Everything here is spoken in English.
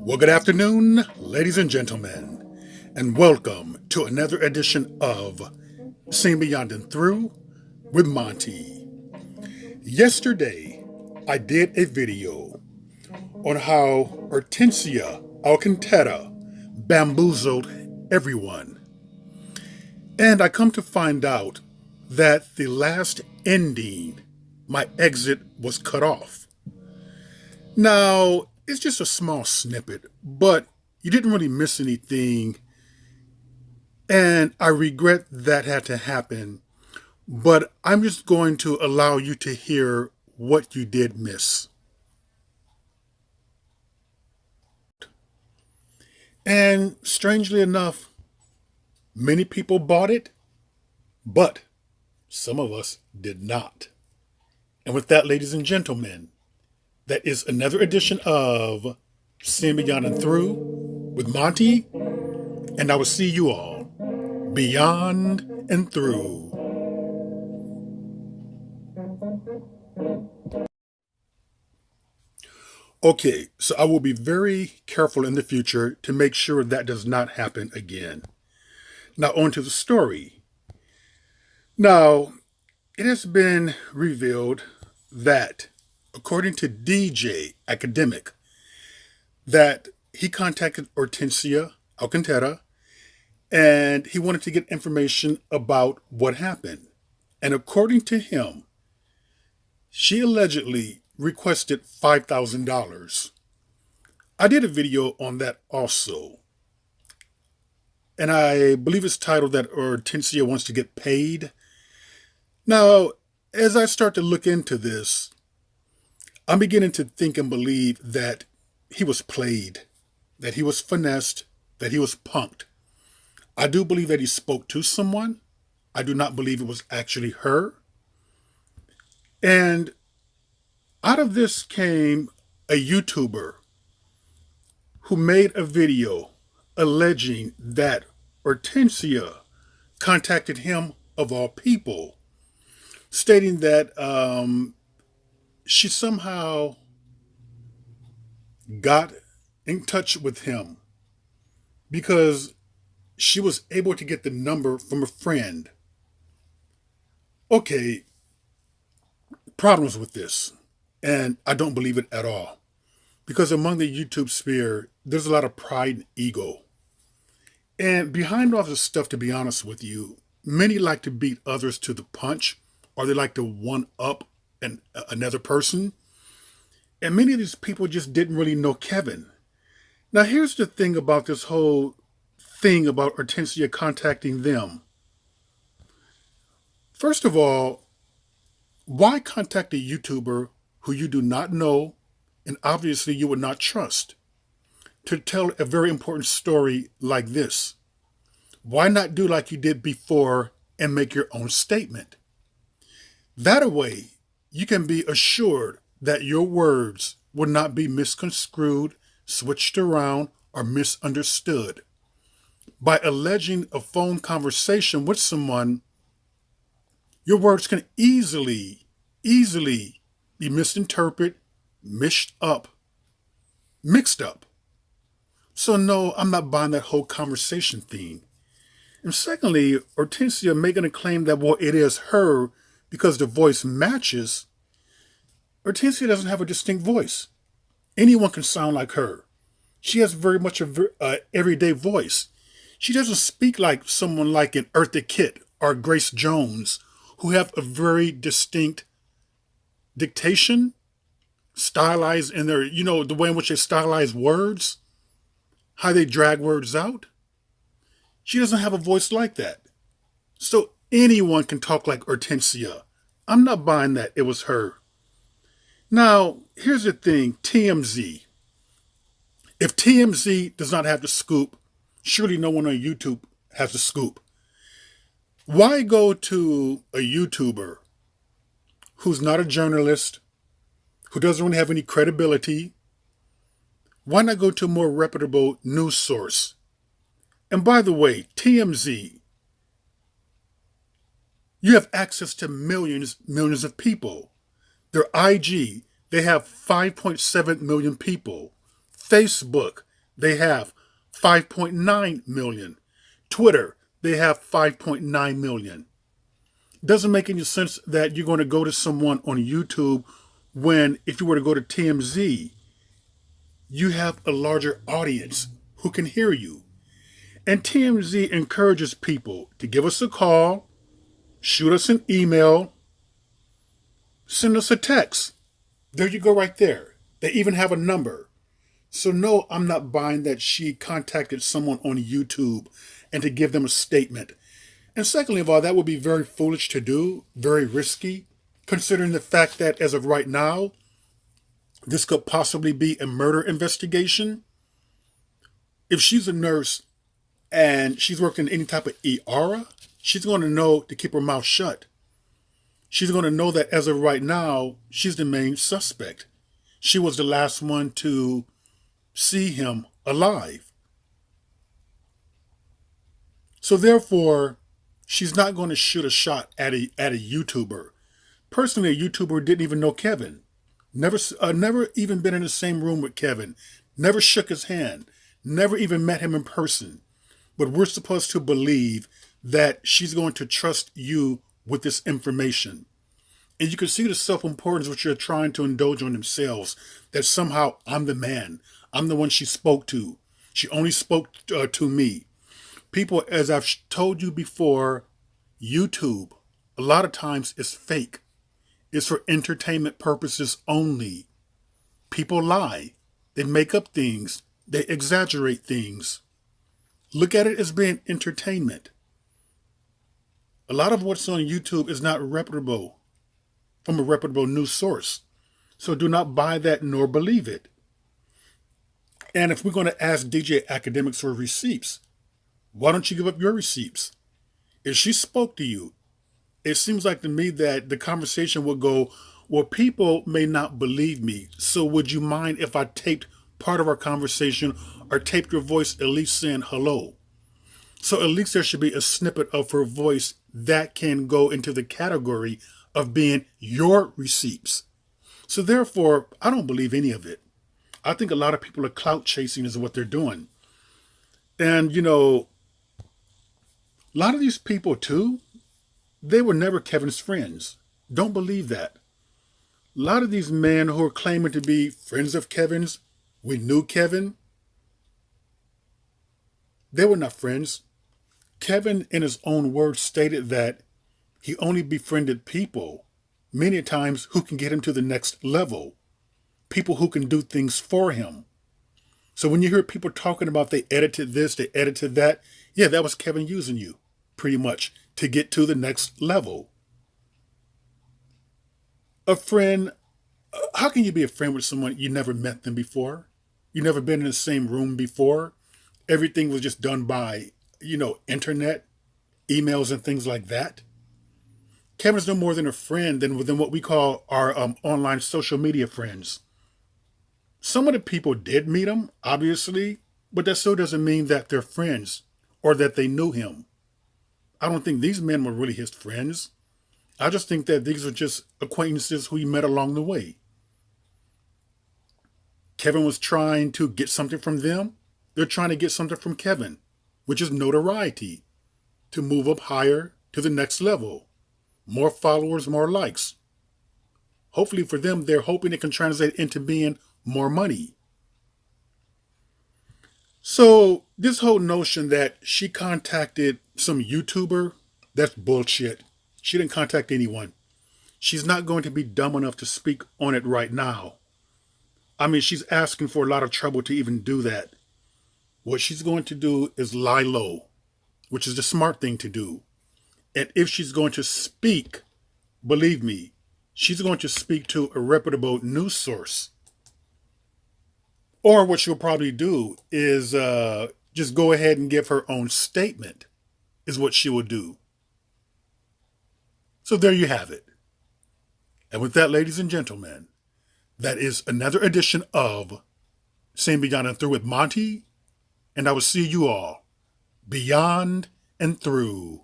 Well, good afternoon, ladies and gentlemen, and welcome to another edition of Seen Beyond and Through with Monty. Yesterday, I did a video on how Ortencia Alcantara bamboozled everyone. And I come to find out that the last ending, my exit was cut off. Now, it's just a small snippet, but you didn't really miss anything. And I regret that had to happen, but I'm just going to allow you to hear what you did miss. And strangely enough, many people bought it, but some of us did not. And with that, ladies and gentlemen, that is another edition of Seen Beyond and Through with Monty, and I will see you all beyond and through. Okay, so I will be very careful in the future to make sure that does not happen again. Now, on to the story. Now, it has been revealed that, according to DJ Academic, that he contacted Ortencia Alcantara and he wanted to get information about what happened. And according to him, she allegedly requested $5,000. I did a video on that also. And I believe it's titled that Ortencia wants to get paid. Now, as I start to look into this, I'm beginning to think and believe that he was played, that he was finessed, that he was punked. I do believe that he spoke to someone. I do not believe it was actually her. And out of this came a YouTuber who made a video alleging that Ortencia contacted him, of all people, stating that she somehow got in touch with him because she was able to get the number from a friend. Okay, problems with this, and I don't believe it at all. Because among the YouTube sphere, there's a lot of pride and ego. And behind all this stuff, to be honest with you, many like to beat others to the punch, or they like to one-up another person. And many of these people just didn't really know Kevin. Now, here's the thing about this whole thing about Ortencia contacting them. First of all, why contact a YouTuber who you do not know and obviously you would not trust to tell a very important story like this? Why not do like you did before and make your own statement? That way, you can be assured that your words will not be misconstrued, switched around, or misunderstood. By alleging a phone conversation with someone, your words can easily be misinterpreted, mixed up. So no, I'm not buying that whole conversation theme. And secondly, Ortencia making a claim that, well, it is her because the voice matches. Ortencia doesn't have a distinct voice. Anyone can sound like her. She has very much a everyday voice. She doesn't speak like someone like an Eartha Kitt or Grace Jones, who have a very distinct dictation, stylized in their, the way in which they stylize words, how they drag words out. She doesn't have a voice like that. So anyone can talk like Ortencia. I'm not buying that it was her. Now, here's the thing, TMZ. If TMZ does not have the scoop, surely no one on YouTube has the scoop. Why go to a YouTuber who's not a journalist, who doesn't really have any credibility? Why not go to a more reputable news source? And by the way, TMZ, you have access to millions of people. Their IG, they have 5.7 million people. Facebook, they have 5.9 million. Twitter, they have 5.9 million. Doesn't make any sense that you're going to go to someone on YouTube when, if you were to go to TMZ, you have a larger audience who can hear you. And TMZ encourages people to give us a call, shoot us an email, send us a text. There you go, right there. They even have a number. So, no, I'm not buying that she contacted someone on YouTube and to give them a statement. And secondly of all, that would be very foolish to do, very risky, considering the fact that as of right now, this could possibly be a murder investigation. If she's a nurse and she's worked in any type of ER, she's going to know to keep her mouth shut. She's going to know that as of right now, she's the main suspect. She was the last one to see him alive. So therefore, she's not going to shoot a shot at a YouTuber. Personally, a YouTuber didn't even know Kevin. Never even been in the same room with Kevin. Never shook his hand. Never even met him in person. But we're supposed to believe that she's going to trust you with this information. And you can see the self-importance which you're trying to indulge on themselves, that somehow I'm the man. I'm the one she spoke to. She only spoke to me. People, as I've told you before, YouTube, a lot of times is fake. It's for entertainment purposes only. People lie. They make up things. They exaggerate things. Look at it as being entertainment. A lot of what's on YouTube is not reputable from a reputable news source. So do not buy that nor believe it. And if we're going to ask DJ Academics for receipts, why don't you give up your receipts? If she spoke to you, it seems like to me that the conversation would go, well, people may not believe me, so would you mind if I taped part of our conversation or taped your voice at least saying hello? So at least there should be a snippet of her voice that can go into the category of being your receipts. So therefore, I don't believe any of it. I think a lot of people are clout chasing is what they're doing. And, a lot of these people too, they were never Kevin's friends. Don't believe that. A lot of these men who are claiming to be friends of Kevin's, we knew Kevin, they were not friends. Kevin, in his own words, stated that he only befriended people, many times, who can get him to the next level. People who can do things for him. So when you hear people talking about they edited this, they edited that, yeah, that was Kevin using you, pretty much, to get to the next level. A friend, how can you be a friend with someone you never met them before? You never been in the same room before? Everything was just done by, internet, emails and things like that. Kevin's no more than a friend than what we call our online social media friends. Some of the people did meet him, obviously, but that still doesn't mean that they're friends or that they knew him. I don't think these men were really his friends. I just think that these are just acquaintances who he met along the way. Kevin was trying to get something from them. They're trying to get something from Kevin, which is notoriety, to move up higher to the next level. More followers, more likes. Hopefully for them, they're hoping it can translate into being more money. So this whole notion that she contacted some YouTuber, that's bullshit. She didn't contact anyone. She's not going to be dumb enough to speak on it right now. I mean, she's asking for a lot of trouble to even do that. What she's going to do is lie low, which is the smart thing to do. And if she's going to speak, believe me, she's going to speak to a reputable news source. Or what she'll probably do is just go ahead and give her own statement, is what she will do. So there you have it. And with that, ladies and gentlemen, that is another edition of Saying Beyond and Through with Monty. And I will see you all beyond and through.